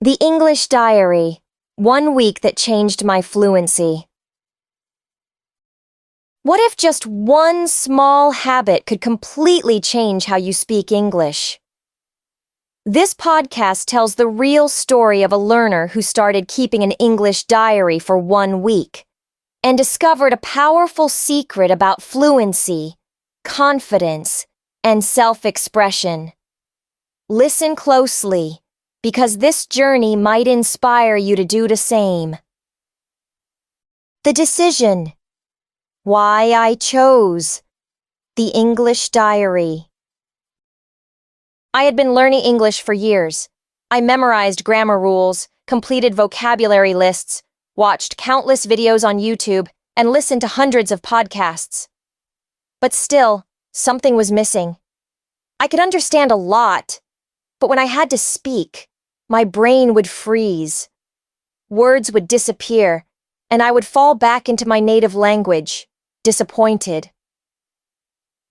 The English Diary, 1 week that changed my fluency. What if just one small habit could completely change how you speak English? This podcast tells the real story of a learner who started keeping an English diary for 1 week and discovered a powerful secret about fluency, confidence, and self-expression. Listen closely, because this journey might inspire you to do the same. The decision. Why I chose the English Diary. I had been learning English for years. I memorized grammar rules, completed vocabulary lists, watched countless videos on YouTube, and listened to hundreds of podcasts. But still, something was missing. I could understand a lot, but when I had to speak, my brain would freeze. Words would disappear, and I would fall back into my native language, disappointed.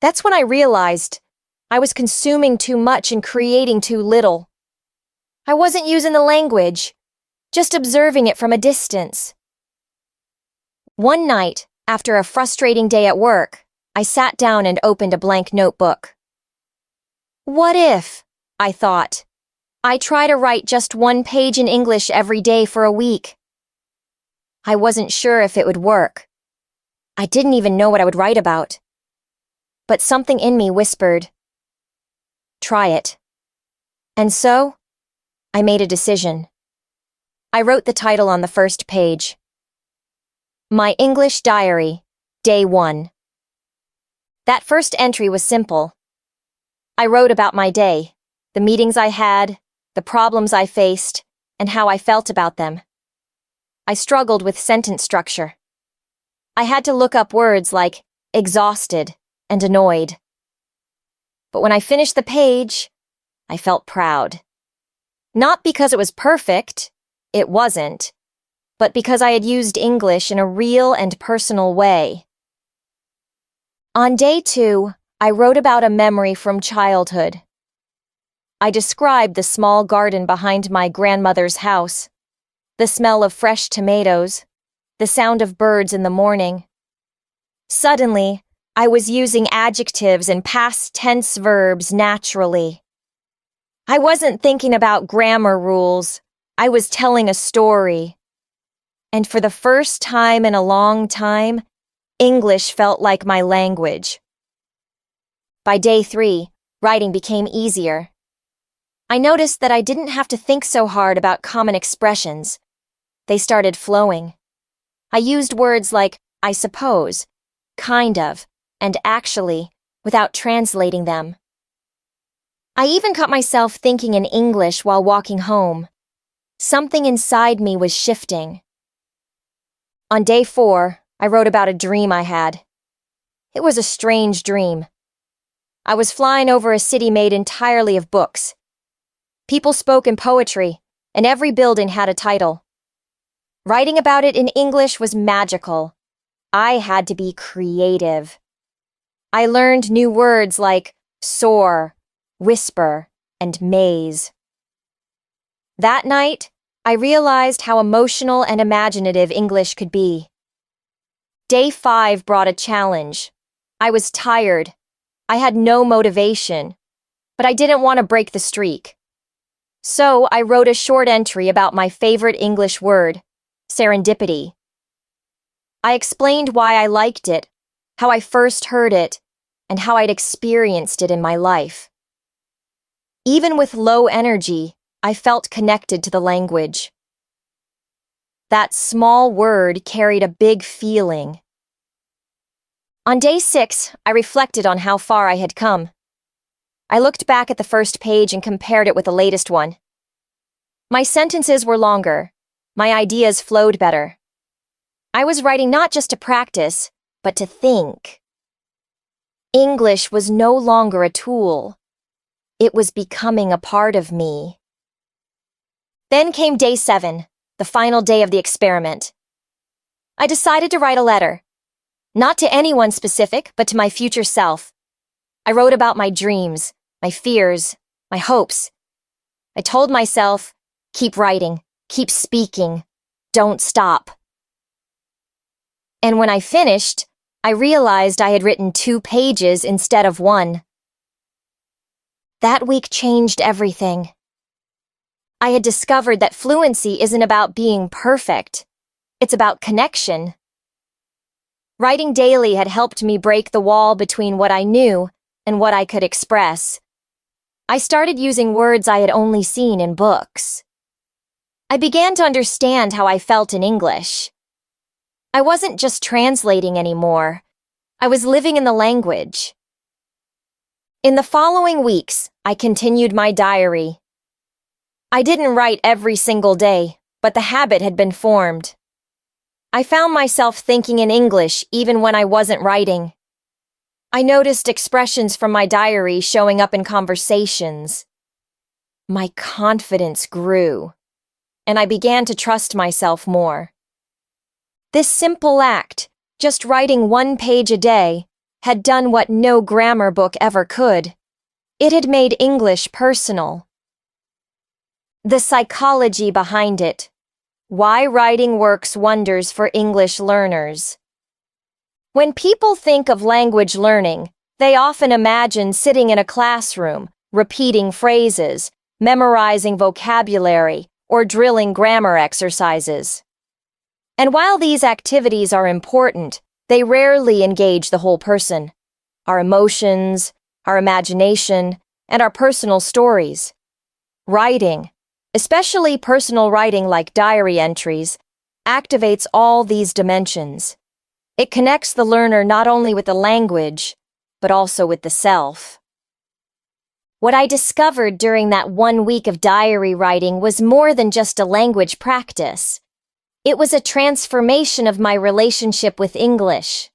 That's when I realized I was consuming too much and creating too little. I wasn't using the language, just observing it from a distance. One night, after a frustrating day at work, I sat down and opened a blank notebook. What if, I thought, I try to write just 1 page in English every day for a week? I wasn't sure if it would work. I didn't even know what I would write about. But something in me whispered, try it. And so, I made a decision. I wrote the title on the first page. My English Diary, Day 1. That first entry was simple. I wrote about my day, the meetings I had, the problems I faced, and how I felt about them. I struggled with sentence structure. I had to look up words like exhausted and annoyed. But when I finished the page, I felt proud. Not because it was perfect, it wasn't, but because I had used English in a real and personal way. On day 2, I wrote about a memory from childhood. I described the small garden behind my grandmother's house, the smell of fresh tomatoes, the sound of birds in the morning. Suddenly, I was using adjectives and past tense verbs naturally. I wasn't thinking about grammar rules. I was telling a story. And for the first time in a long time, English felt like my language. By day 3, writing became easier. I noticed that I didn't have to think so hard about common expressions. They started flowing. I used words like I suppose, kind of, and actually, without translating them. I even caught myself thinking in English while walking home. Something inside me was shifting. On day 4, I wrote about a dream I had. It was a strange dream. I was flying over a city made entirely of books. People spoke in poetry, and every building had a title. Writing about it in English was magical. I had to be creative. I learned new words like soar, whisper, and maze. That night, I realized how emotional and imaginative English could be. Day 5 brought a challenge. I was tired. I had no motivation, but I didn't want to break the streak. So I wrote a short entry about my favorite English word, serendipity. I explained why I liked it, how I first heard it, and how I'd experienced it in my life. Even with low energy, I felt connected to the language. That small word carried a big feeling. On day 6, I reflected on how far I had come. I looked back at the first page and compared it with the latest one. My sentences were longer. My ideas flowed better. I was writing not just to practice, but to think. English was no longer a tool. It was becoming a part of me. Then came day 7, the final day of the experiment. I decided to write a letter. Not to anyone specific, but to my future self. I wrote about my dreams, my fears, my hopes. I told myself, Keep writing. Keep speaking. Don't stop. And when I finished, I realized I had written 2 pages instead of 1. That week changed everything. I had discovered that fluency isn't about being perfect. It's about connection. Writing daily had helped me break the wall between what I knew and what I could express. I started using words I had only seen in books. I began to understand how I felt in English. I wasn't just translating anymore. I was living in the language. In the following weeks, I continued my diary. I didn't write every single day, but the habit had been formed. I found myself thinking in English even when I wasn't writing. I noticed expressions from my diary showing up in conversations. My confidence grew, and I began to trust myself more. This simple act, just writing 1 page a day, had done what no grammar book ever could. It had made English personal. The psychology behind it. Why writing works wonders for English learners. When people think of language learning, they often imagine sitting in a classroom, repeating phrases, memorizing vocabulary, or drilling grammar exercises. And while these activities are important, they rarely engage the whole person, our emotions, our imagination, and our personal stories. Writing, especially personal writing like diary entries, activates all these dimensions. It connects the learner not only with the language, but also with the self. What I discovered during that 1 week of diary writing was more than just a language practice. It was a transformation of my relationship with English.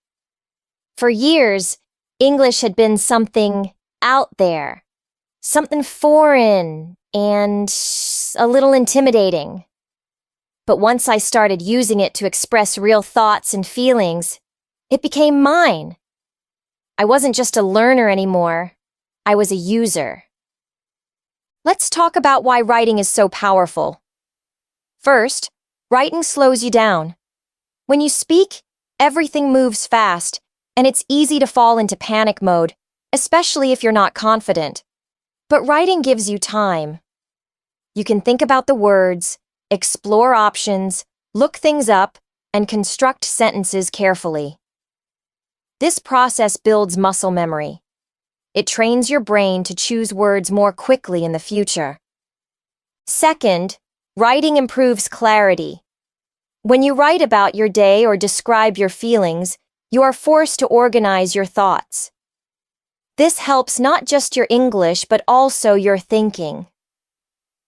For years, English had been something out there, something foreign and a little intimidating. But once I started using it to express real thoughts and feelings, it became mine. I wasn't just a learner anymore. I was a user. Let's talk about why writing is so powerful. First, writing slows you down. When you speak, everything moves fast, and it's easy to fall into panic mode, especially if you're not confident. But writing gives you time. You can think about the words, explore options, look things up, and construct sentences carefully. This process builds muscle memory. It trains your brain to choose words more quickly in the future. Second, writing improves clarity. When you write about your day or describe your feelings, you are forced to organize your thoughts. This helps not just your English, but also your thinking.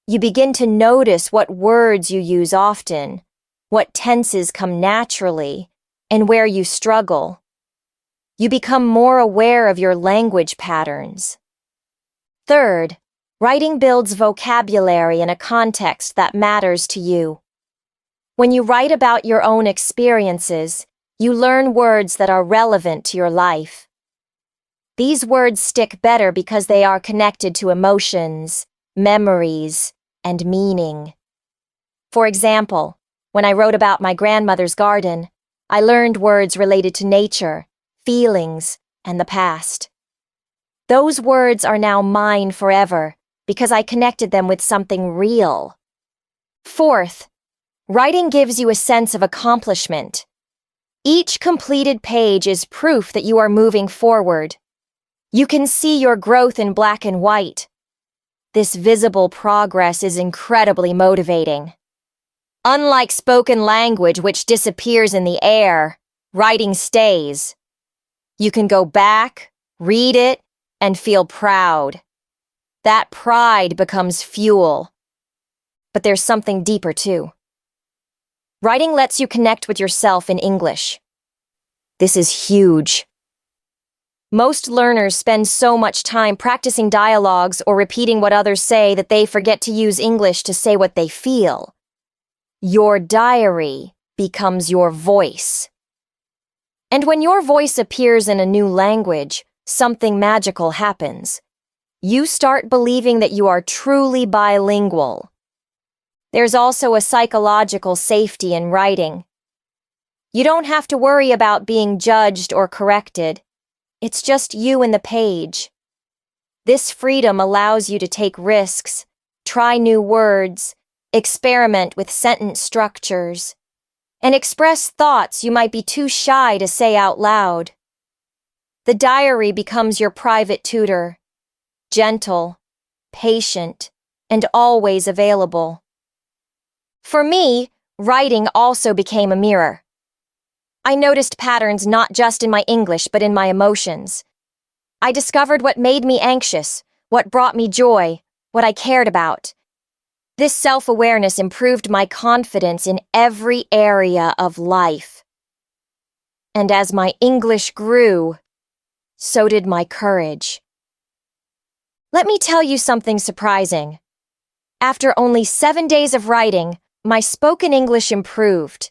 You begin to notice what words you use often, what tenses come naturally, and where you struggle. You become more aware of your language patterns. Third, writing builds vocabulary in a context that matters to you. When you write about your own experiences, you learn words that are relevant to your life. These words stick better because they are connected to emotions, memories, and meaning. For example, when I wrote about my grandmother's garden, I learned words related to nature, feelings, and the past. Those words are now mine forever because I connected them with something real. Fourth, writing gives you a sense of accomplishment. Each completed page is proof that you are moving forward. You can see your growth in black and white. This visible progress is incredibly motivating. Unlike spoken language, which disappears in the air, writing stays. You can go back, read it, and feel proud. That pride becomes fuel. But there's something deeper too. Writing lets you connect with yourself in English. This is huge. Most learners spend so much time practicing dialogues or repeating what others say that they forget to use English to say what they feel. Your diary becomes your voice. And when your voice appears in a new language, something magical happens. You start believing that you are truly bilingual. There's also a psychological safety in writing. You don't have to worry about being judged or corrected. It's just you and the page. This freedom allows you to take risks, try new words, experiment with sentence structures, and express thoughts you might be too shy to say out loud. The diary becomes your private tutor, gentle, patient, and always available. For me, writing also became a mirror. I noticed patterns not just in my English but in my emotions. I discovered what made me anxious, what brought me joy, what I cared about. This self-awareness improved my confidence in every area of life. And as my English grew, so did my courage. Let me tell you something surprising. After only 7 days of writing, my spoken English improved.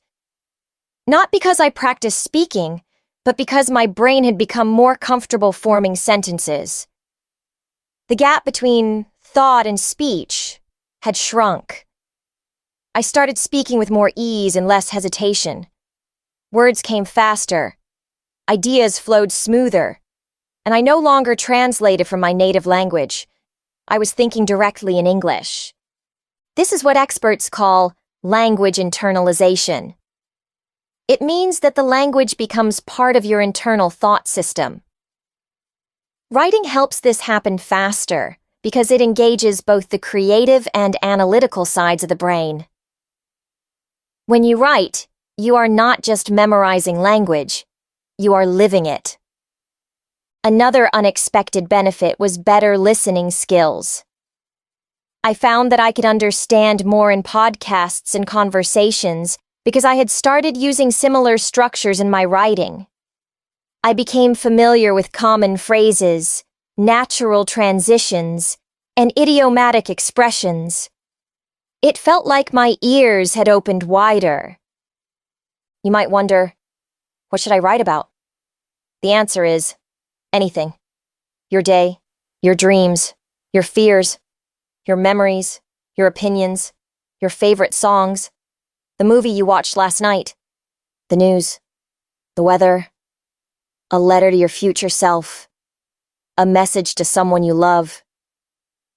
Not because I practiced speaking, but because my brain had become more comfortable forming sentences. The gap between thought and speech had shrunk. I started speaking with more ease and less hesitation. Words came faster. Ideas flowed smoother. And I no longer translated from my native language. I was thinking directly in English. This is what experts call language internalization. It means that the language becomes part of your internal thought system. Writing helps this happen faster because it engages both the creative and analytical sides of the brain. When you write, you are not just memorizing language, you are living it. Another unexpected benefit was better listening skills. I found that I could understand more in podcasts and conversations because I had started using similar structures in my writing. I became familiar with common phrases, natural transitions, and idiomatic expressions. It felt like my ears had opened wider. You might wonder, what should I write about? The answer is anything. Your day, your dreams, your fears, your memories, your opinions, your favorite songs, the movie you watched last night, the news, the weather, a letter to your future self, a message to someone you love,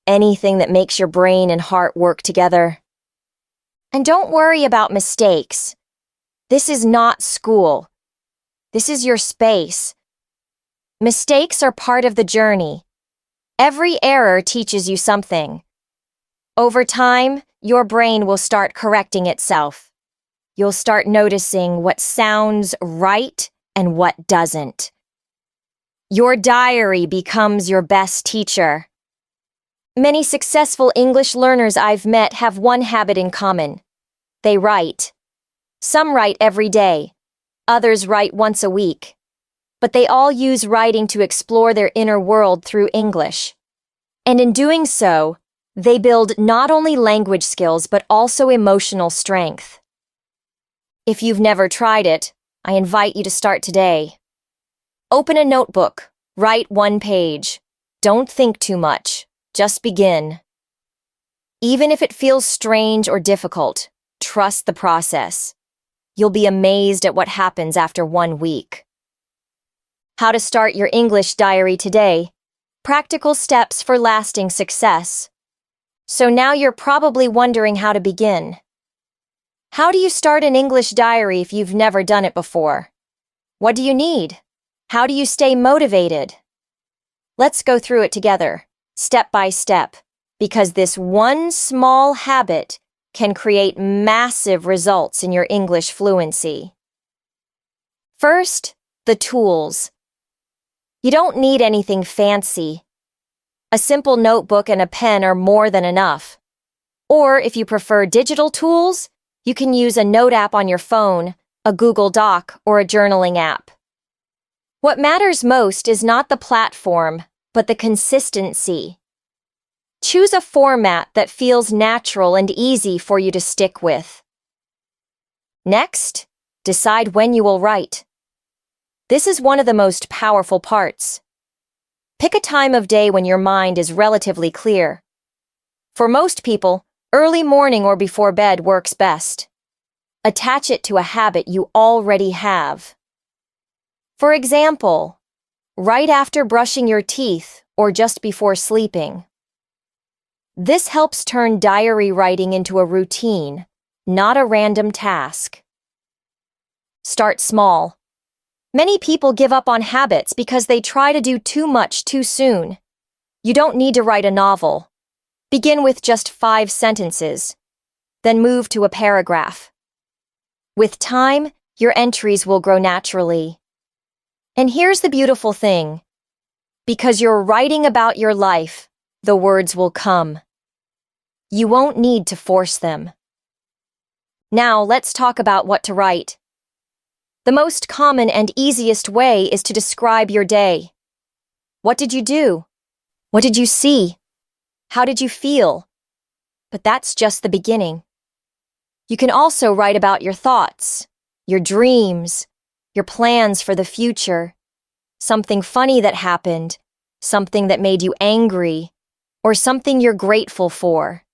anything that makes your brain and heart work together. And don't worry about mistakes. This is not school. This is your space. Mistakes are part of the journey. Every error teaches you something. Over time, your brain will start correcting itself. You'll start noticing what sounds right and what doesn't. Your diary becomes your best teacher. Many successful English learners I've met have one habit in common. They write. Some write every day. Others write once a week. But they all use writing to explore their inner world through English. And in doing so, they build not only language skills but also emotional strength. If you've never tried it, I invite you to start today. Open a notebook. Write 1 page. Don't think too much. Just begin. Even if it feels strange or difficult, trust the process. You'll be amazed at what happens after 1 week. How to start your English diary today. Practical steps for lasting success. So now you're probably wondering how to begin. How do you start an English diary if you've never done it before? What do you need? How do you stay motivated? Let's go through it together, step by step, because this one small habit can create massive results in your English fluency. First, the tools. You don't need anything fancy. A simple notebook and a pen are more than enough. Or if you prefer digital tools, you can use a note app on your phone, a Google Doc, or a journaling app. What matters most is not the platform, but the consistency. Choose a format that feels natural and easy for you to stick with. Next, decide when you will write. This is one of the most powerful parts. Pick a time of day when your mind is relatively clear. For most people, Early morning or before bed works best. Attach it to a habit you already have. For example, right after brushing your teeth or just before sleeping. This helps turn diary writing into a routine, not a random task. Start small. Many people give up on habits because they try to do too much too soon. You don't need to write a novel. Begin with just 5 sentences, then move to a paragraph. With time, your entries will grow naturally. And here's the beautiful thing. Because you're writing about your life, the words will come. You won't need to force them. Now, let's talk about what to write. The most common and easiest way is to describe your day. What did you do? What did you see? How did you feel? But that's just the beginning. You can also write about your thoughts, your dreams, your plans for the future, something funny that happened, something that made you angry, or something you're grateful for.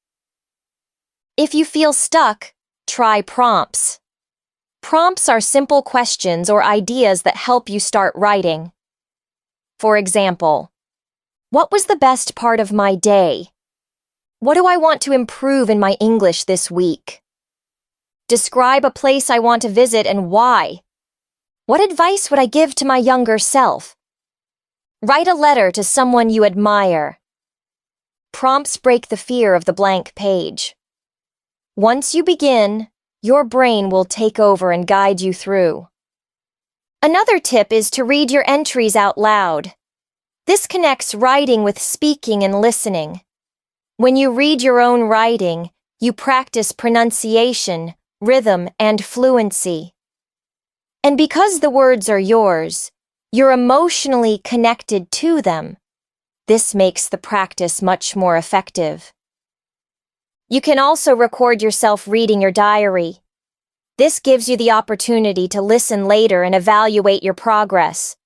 If you feel stuck, try prompts. Prompts are simple questions or ideas that help you start writing. For example, what was the best part of my day? What do I want to improve in my English this week? Describe a place I want to visit and why. What advice would I give to my younger self? Write a letter to someone you admire. Prompts break the fear of the blank page. Once you begin, your brain will take over and guide you through. Another tip is to read your entries out loud. This connects writing with speaking and listening. When you read your own writing, you practice pronunciation, rhythm, and fluency. And because the words are yours, you're emotionally connected to them. This makes the practice much more effective. You can also record yourself reading your diary. This gives you the opportunity to listen later and evaluate your progress.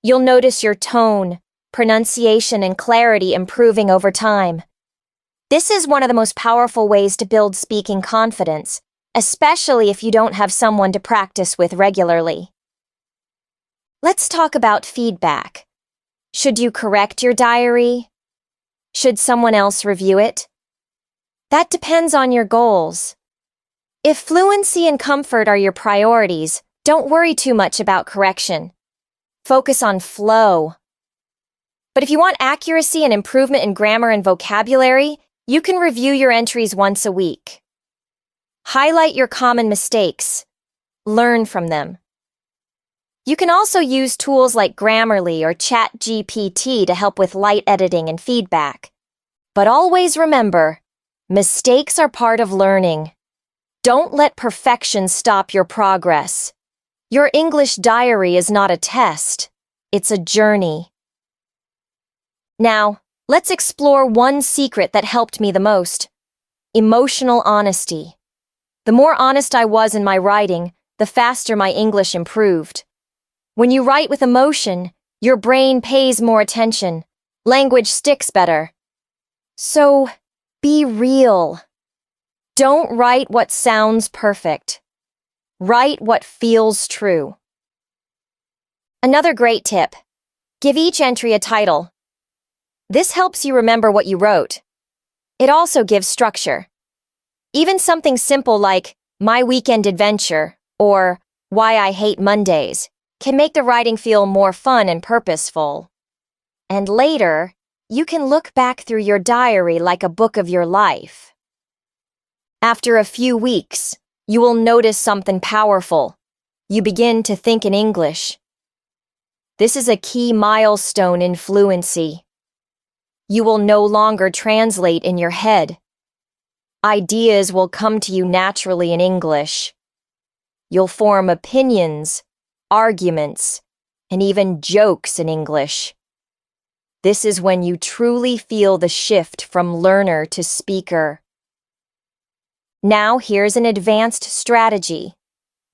You'll notice your tone, pronunciation, and clarity improving over time. This is one of the most powerful ways to build speaking confidence, especially if you don't have someone to practice with regularly. Let's talk about feedback. Should you correct your diary? Should someone else review it? That depends on your goals. If fluency and comfort are your priorities, don't worry too much about correction. Focus on flow. But if you want accuracy and improvement in grammar and vocabulary, you can review your entries once a week. Highlight your common mistakes. Learn from them. You can also use tools like Grammarly or ChatGPT to help with light editing and feedback. But always remember, mistakes are part of learning. Don't let perfection stop your progress. Your English diary is not a test. It's a journey. Now, let's explore one secret that helped me the most. Emotional honesty. The more honest I was in my writing, the faster my English improved. When you write with emotion, your brain pays more attention. Language sticks better. So, be real. Don't write what sounds perfect. Write what feels true. Another great tip. Give each entry a title. This helps you remember what you wrote. It also gives structure. Even something simple like My Weekend Adventure or Why I Hate Mondays can make the writing feel more fun and purposeful. And later, you can look back through your diary like a book of your life. After a few weeks, you will notice something powerful. You begin to think in English. This is a key milestone in fluency. You will no longer translate in your head. Ideas will come to you naturally in English. You'll form opinions, arguments, and even jokes in English. This is when you truly feel the shift from learner to speaker. Now here's an advanced strategy.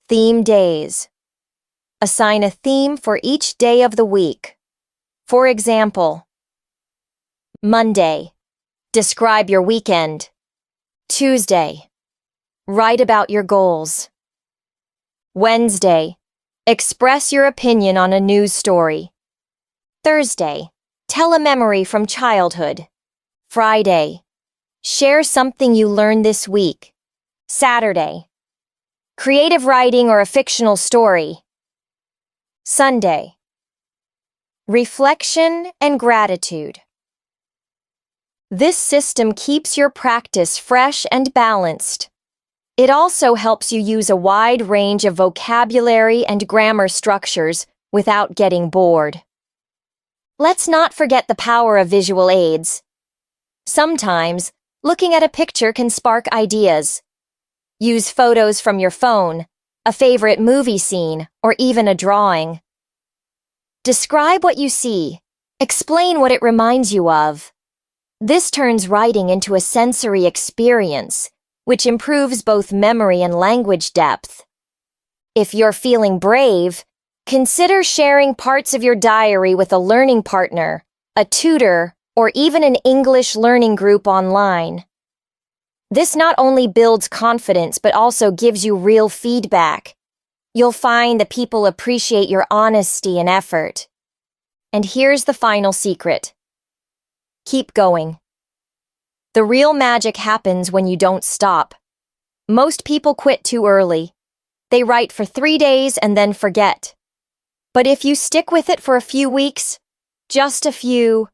Theme days. Assign a theme for each day of the week. For example, Monday. Describe your weekend. Tuesday, write about your goals. Wednesday, express your opinion on a news story. Thursday, tell a memory from childhood. Friday, share something you learned this week. Saturday, creative writing or a fictional story. Sunday, reflection and gratitude. This system keeps your practice fresh and balanced. It also helps you use a wide range of vocabulary and grammar structures without getting bored. Let's not forget the power of visual aids. Sometimes, looking at a picture can spark ideas. Use photos from your phone, a favorite movie scene, or even a drawing. Describe what you see. Explain what it reminds you of. This turns writing into a sensory experience, which improves both memory and language depth. If you're feeling brave, consider sharing parts of your diary with a learning partner, a tutor, or even an English learning group online. This not only builds confidence but also gives you real feedback. You'll find that people appreciate your honesty and effort. And here's the final secret. Keep going. The real magic happens when you don't stop. Most people quit too early. They write for 3 days and then forget. But if you stick with it for a few weeks, just a few,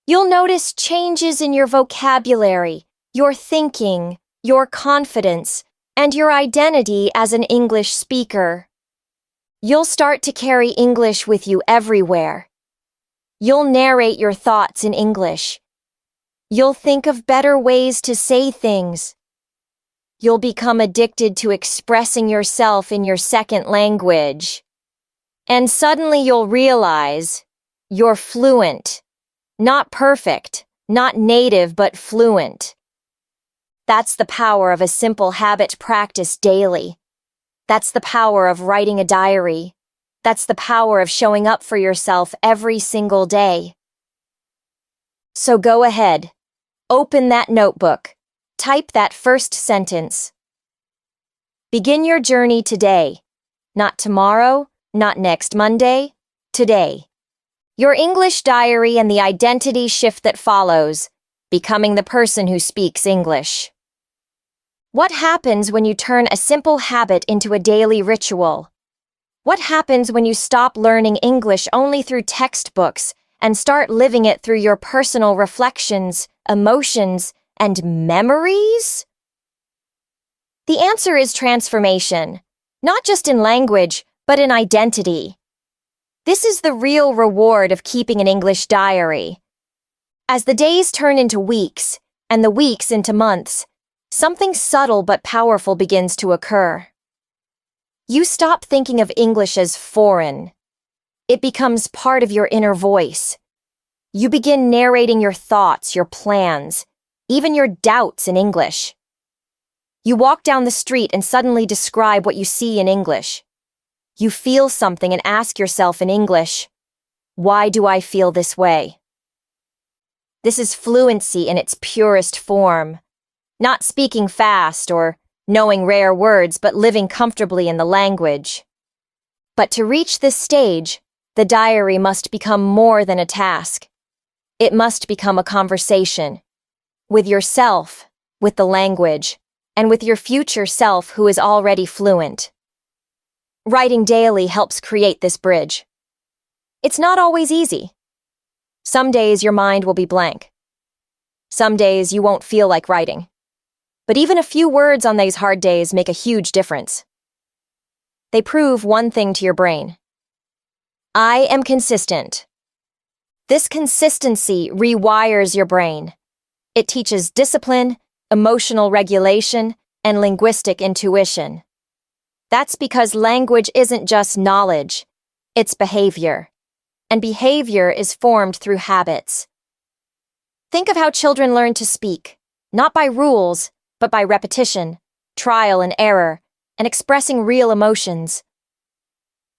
you'll notice changes in your vocabulary, your thinking, your confidence, and your identity as an English speaker. You'll start to carry English with you everywhere. You'll narrate your thoughts in English. You'll think of better ways to say things. You'll become addicted to expressing yourself in your second language. And suddenly you'll realize you're fluent. Not perfect, not native, but fluent. That's the power of a simple habit practiced daily. That's the power of writing a diary. That's the power of showing up for yourself every single day. So go ahead. Open that notebook. Type that first sentence. Begin your journey today. Not tomorrow, not next Monday, today. Your English diary and the identity shift that follows, becoming the person who speaks English. What happens when you turn a simple habit into a daily ritual? What happens when you stop learning English only through textbooks and start living it through your personal reflections, emotions, and memories? The answer is transformation, not just in language, but in identity. This is the real reward of keeping an English diary. As the days turn into weeks, and the weeks into months, something subtle but powerful begins to occur. You stop thinking of English as foreign. It becomes part of your inner voice. You begin narrating your thoughts, your plans, even your doubts in English. You walk down the street and suddenly describe what you see in English. You feel something and ask yourself in English, why do I feel this way? This is fluency in its purest form. Not speaking fast or knowing rare words, but living comfortably in the language. But to reach this stage, the diary must become more than a task. It must become a conversation. With yourself, with the language, and with your future self who is already fluent. Writing daily helps create this bridge. It's not always easy. Some days your mind will be blank. Some days you won't feel like writing. But even a few words on these hard days make a huge difference. They prove one thing to your brain. I am consistent. This consistency rewires your brain. It teaches discipline, emotional regulation, and linguistic intuition. That's because language isn't just knowledge, it's behavior. And behavior is formed through habits. Think of how children learn to speak, not by rules, but by repetition, trial and error, and expressing real emotions.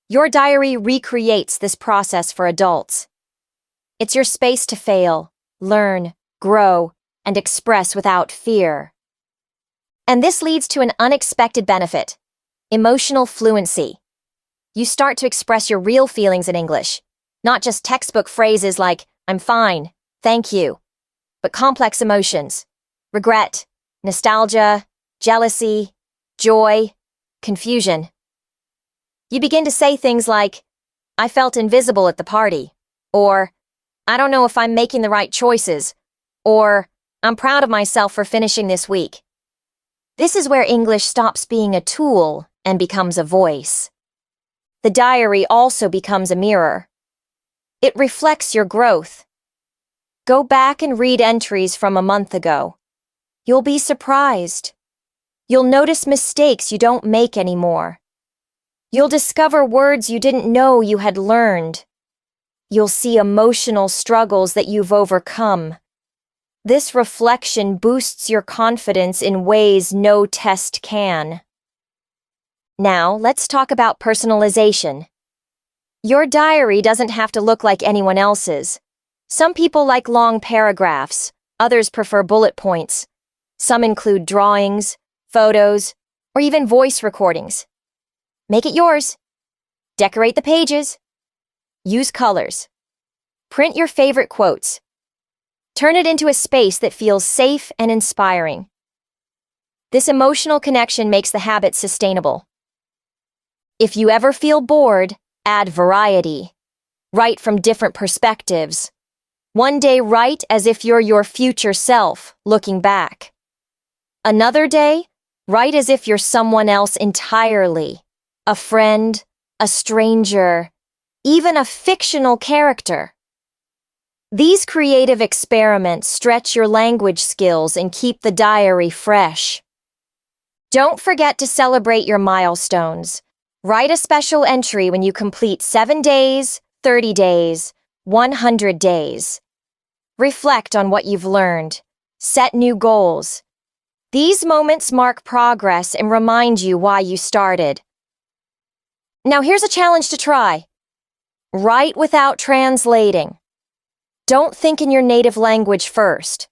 Your diary recreates this process for adults. It's your space to fail, learn, grow, and express without fear. And this leads to an unexpected benefit: emotional fluency. You start to express your real feelings in English, not just textbook phrases like, "I'm fine, thank you," but complex emotions: regret, nostalgia, jealousy, joy, confusion. You begin to say things like, "I felt invisible at the party," or "I don't know if I'm making the right choices," or "I'm proud of myself for finishing this week." This is where English stops being a tool and becomes a voice. The diary also becomes a mirror. It reflects your growth. Go back and read entries from a month ago. You'll be surprised. You'll notice mistakes you don't make anymore. You'll discover words you didn't know you had learned. You'll see emotional struggles that you've overcome. This reflection boosts your confidence in ways no test can. Now, let's talk about personalization. Your diary doesn't have to look like anyone else's. Some people like long paragraphs, others prefer bullet points. Some include drawings, photos, or even voice recordings. Make it yours. Decorate the pages. Use colors. Print your favorite quotes. Turn it into a space that feels safe and inspiring. This emotional connection makes the habit sustainable. If you ever feel bored, add variety. Write from different perspectives. One day write as if you're your future self, looking back. Another day, write as if you're someone else entirely. A friend, a stranger, even a fictional character. These creative experiments stretch your language skills and keep the diary fresh. Don't forget to celebrate your milestones. Write a special entry when you complete 7 days, 30 days, 100 days. Reflect on what you've learned. Set new goals. These moments mark progress and remind you why you started. Now here's a challenge to try. Write without translating. Don't think in your native language first.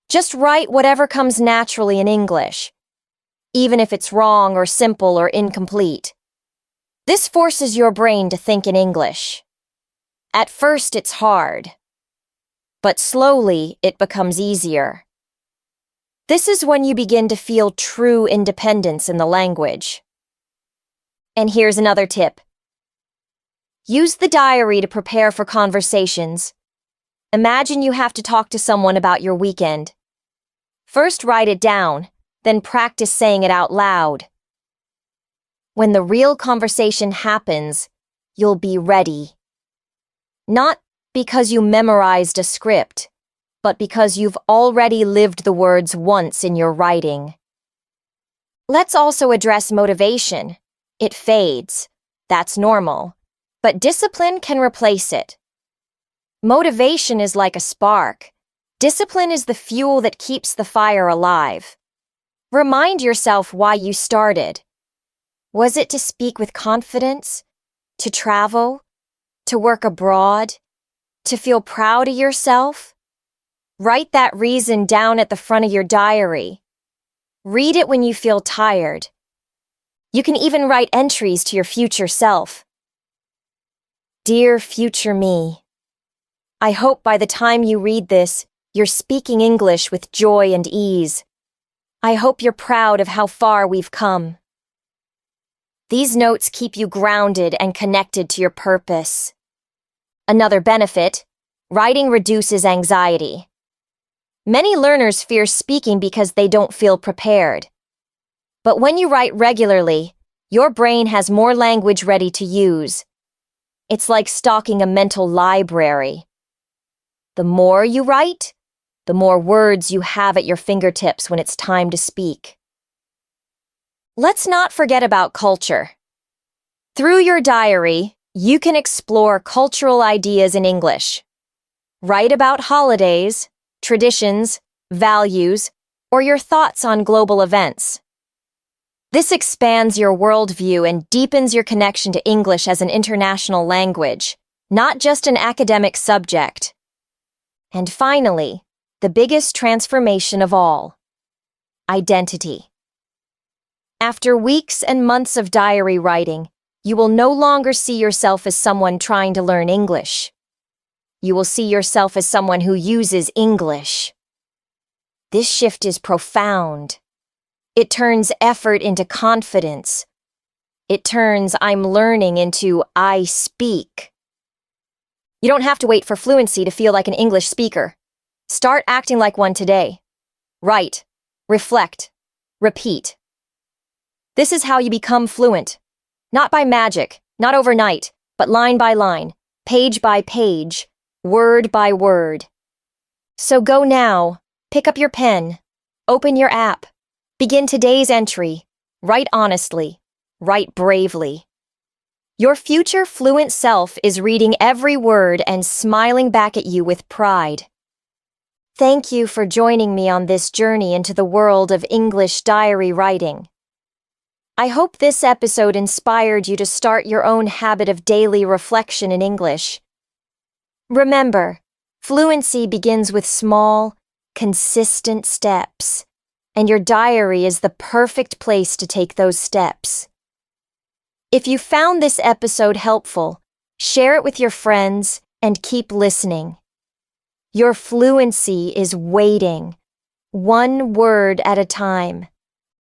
Just write whatever comes naturally in English, even if it's wrong or simple or incomplete. This forces your brain to think in English. At first, it's hard, but slowly it becomes easier. This is when you begin to feel true independence in the language. And here's another tip. Use the diary to prepare for conversations. Imagine you have to talk to someone about your weekend. First, write it down, then practice saying it out loud. When the real conversation happens, you'll be ready. Not because you memorized a script, but because you've already lived the words once in your writing. Let's also address motivation. It fades. That's normal. But discipline can replace it. Motivation is like a spark. Discipline is the fuel that keeps the fire alive. Remind yourself why you started. Was it to speak with confidence? To travel? To work abroad? To feel proud of yourself? Write that reason down at the front of your diary. Read it when you feel tired. You can even write entries to your future self. Dear future me, I hope by the time you read this, you're speaking English with joy and ease. I hope you're proud of how far we've come. These notes keep you grounded and connected to your purpose. Another benefit, writing reduces anxiety. Many learners fear speaking because they don't feel prepared. But when you write regularly, your brain has more language ready to use. It's like stocking a mental library. The more you write, the more words you have at your fingertips when it's time to speak. Let's not forget about culture. Through your diary, you can explore cultural ideas in English. Write about holidays, traditions, values, or your thoughts on global events. This expands your worldview and deepens your connection to English as an international language, not just an academic subject. And finally, the biggest transformation of all: identity. After weeks and months of diary writing, you will no longer see yourself as someone trying to learn English. You will see yourself as someone who uses English. This shift is profound. It turns effort into confidence. It turns I'm learning into I speak. You don't have to wait for fluency to feel like an English speaker. Start acting like one today. Write, reflect, repeat. This is how you become fluent. Not by magic, not overnight, but line by line, page by page, word by word. So go now, pick up your pen, open your app, begin today's entry, write honestly, write bravely. Your future fluent self is reading every word and smiling back at you with pride. Thank you for joining me on this journey into the world of English diary writing. I hope this episode inspired you to start your own habit of daily reflection in English. Remember, fluency begins with small, consistent steps, and your diary is the perfect place to take those steps. If you found this episode helpful, share it with your friends and keep listening. Your fluency is waiting, one word at a time.